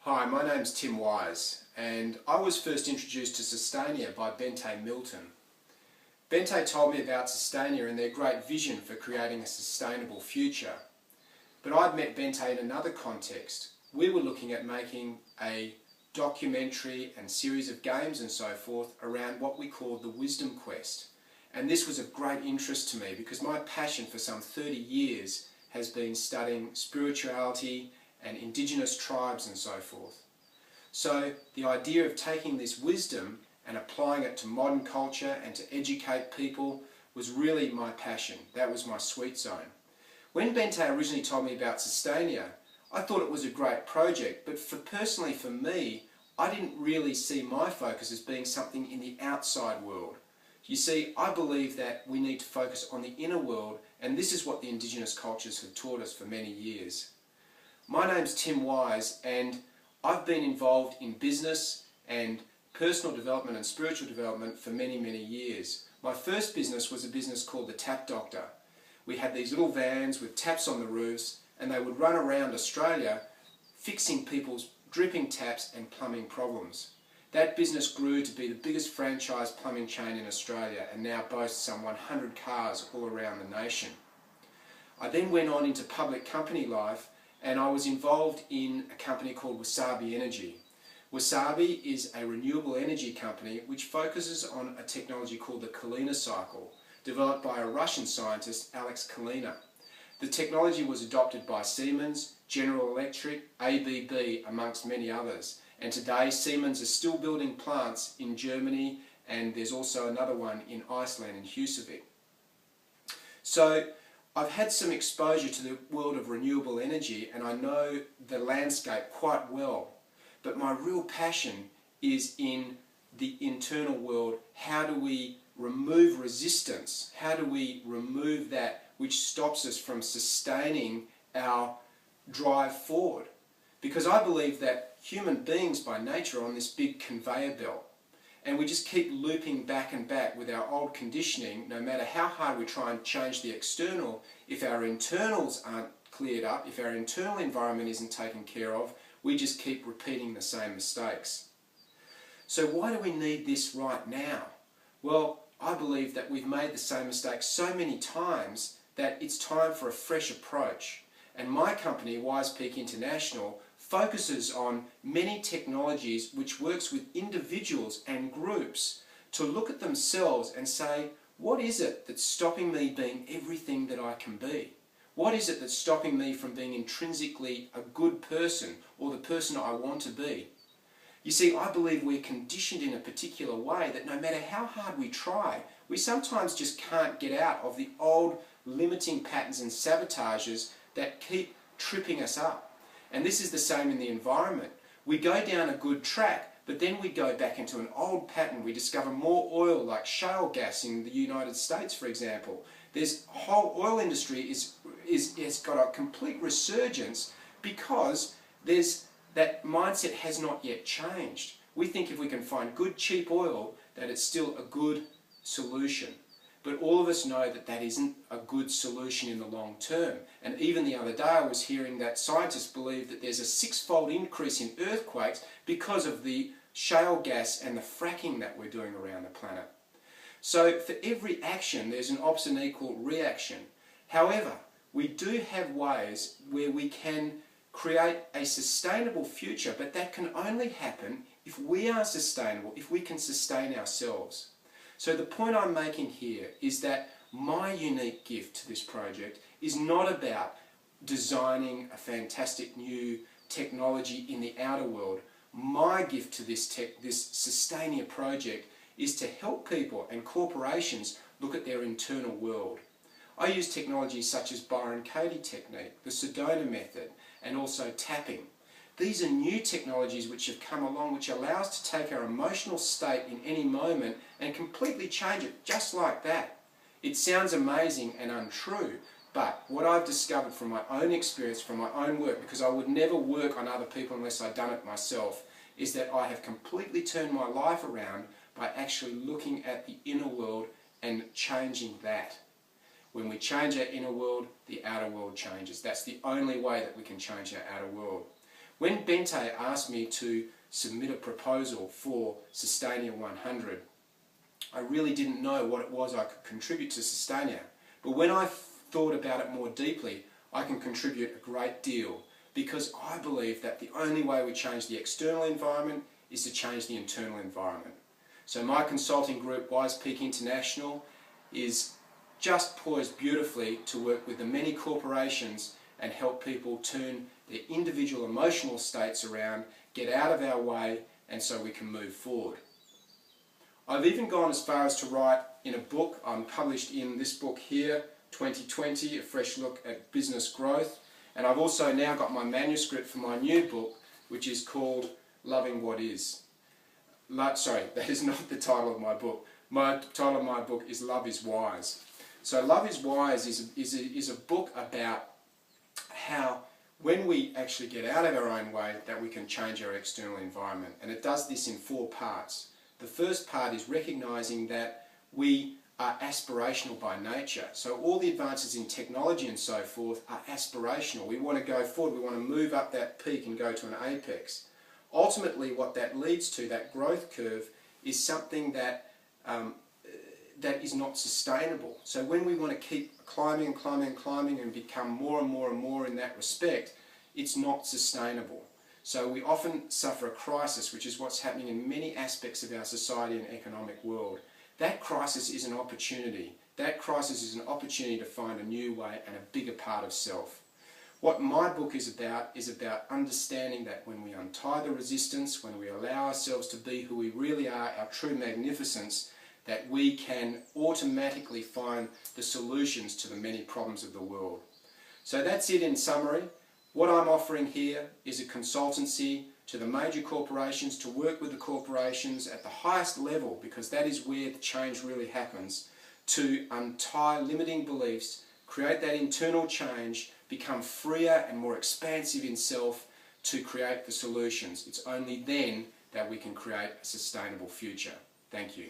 Hi, my name's Tim Wise, and I was first introduced to Sustainia by Bente Milton. Bente told me about Sustainia and their great vision for creating a sustainable future. But I'd met Bente in another context. We were looking at making a documentary and series of games and so forth around what we called the Wisdom Quest. And this was of great interest to me because my passion for some 30 years has been studying spirituality and indigenous tribes and so forth. So the idea of taking this wisdom and applying it to modern culture and to educate people was really my passion. That was my sweet zone. When Bente originally told me about Sustainia, I thought it was a great project, but personally for me, I didn't really see my focus as being something in the outside world. You see, I believe that we need to focus on the inner world, and this is what the indigenous cultures have taught us for many years. My name's Tim Wise, and I've been involved in business and personal development and spiritual development for many, many years. My first business was a business called the Tap Doctor. We had these little vans with taps on the roofs, and they would run around Australia fixing people's dripping taps and plumbing problems. That business grew to be the biggest franchise plumbing chain in Australia and now boasts some 100 cars all around the nation. I then went on into public company life, and I was involved in a company called Wisepeak Energy. Wisepeak is a renewable energy company which focuses on a technology called the Kalina cycle, developed by a Russian scientist, Alex Kalina. The technology was adopted by Siemens, General Electric, ABB, amongst many others. And today Siemens is still building plants in Germany, and there's also another one in Iceland, in Husavik. So I've had some exposure to the world of renewable energy, and I know the landscape quite well. But my real passion is in the internal world. How do we remove resistance? How do we remove that which stops us from sustaining our drive forward? Because I believe that human beings by nature are on this big conveyor belt, and we just keep looping back and back with our old conditioning. No matter how hard we try and change the external, if our internals aren't cleared up, if our internal environment isn't taken care of, we just keep repeating the same mistakes. So why do we need this right now? Well, I believe that we've made the same mistakes so many times that it's time for a fresh approach. And my company, Wisepeak International, focuses on many technologies which works with individuals and groups to look at themselves and say, what is it that's stopping me being everything that I can be? What is it that's stopping me from being intrinsically a good person or the person I want to be? You see, I believe we're conditioned in a particular way that no matter how hard we try, we sometimes just can't get out of the old limiting patterns and sabotages that keep tripping us up. And this is the same in the environment. We go down a good track, but then we go back into an old pattern. We discover more oil, like shale gas in the United States, for example. There's whole oil industry has got a complete resurgence because that mindset has not yet changed. We think if we can find good, cheap oil, that it's still a good solution. But all of us know that that isn't a good solution in the long term. And even the other day I was hearing that scientists believe that there's a 6-fold increase in earthquakes because of the shale gas and the fracking that we're doing around the planet. So for every action there's an opposite and equal reaction. However, we do have ways where we can create a sustainable future, but that can only happen if we are sustainable, if we can sustain ourselves. So the point I'm making here is that my unique gift to this project is not about designing a fantastic new technology in the outer world. My gift to this Sustainia project is to help people and corporations look at their internal world. I use technologies such as Byron Katie technique, the Sustainia method, and also tapping. These are new technologies which have come along which allow us to take our emotional state in any moment and completely change it just like that. It sounds amazing and untrue, but what I've discovered from my own experience, from my own work, because I would never work on other people unless I'd done it myself, is that I have completely turned my life around by actually looking at the inner world and changing that. When we change our inner world, the outer world changes. That's the only way that we can change our outer world. When Bente asked me to submit a proposal for Sustainia 100, I really didn't know what it was I could contribute to Sustainia. But when I thought about it more deeply, I can contribute a great deal, because I believe that the only way we change the external environment is to change the internal environment. So my consulting group, Wisepeak International, is just poised beautifully to work with the many corporations and help people turn their individual emotional states around, get out of our way, and so we can move forward. I've even gone as far as to write in a book. I'm published in this book here, 2020, A Fresh Look at Business Growth. And I've also now got my manuscript for my new book, which is called Loving What Is. Sorry, that is not the title of my book. My title of my book is Love is Wise. So Love is Wise is a book about how when we actually get out of our own way, that we can change our external environment. And it does this in 4 parts. The first part is recognizing that we are aspirational by nature. So all the advances in technology and so forth are aspirational. We want to go forward, we want to move up that peak and go to an apex. Ultimately, what that leads to, that growth curve, is something that that is not sustainable. So when we want to keep climbing and climbing and climbing and become more and more and more in that respect, it's not sustainable. So we often suffer a crisis, which is what's happening in many aspects of our society and economic world. That crisis is an opportunity. That crisis is an opportunity to find a new way and a bigger part of self. What my book is about understanding that when we untie the resistance, when we allow ourselves to be who we really are, our true magnificence, that we can automatically find the solutions to the many problems of the world. So that's it in summary. What I'm offering here is a consultancy to the major corporations, to work with the corporations at the highest level, because that is where the change really happens, to untie limiting beliefs, create that internal change, become freer and more expansive in self to create the solutions. It's only then that we can create a sustainable future. Thank you.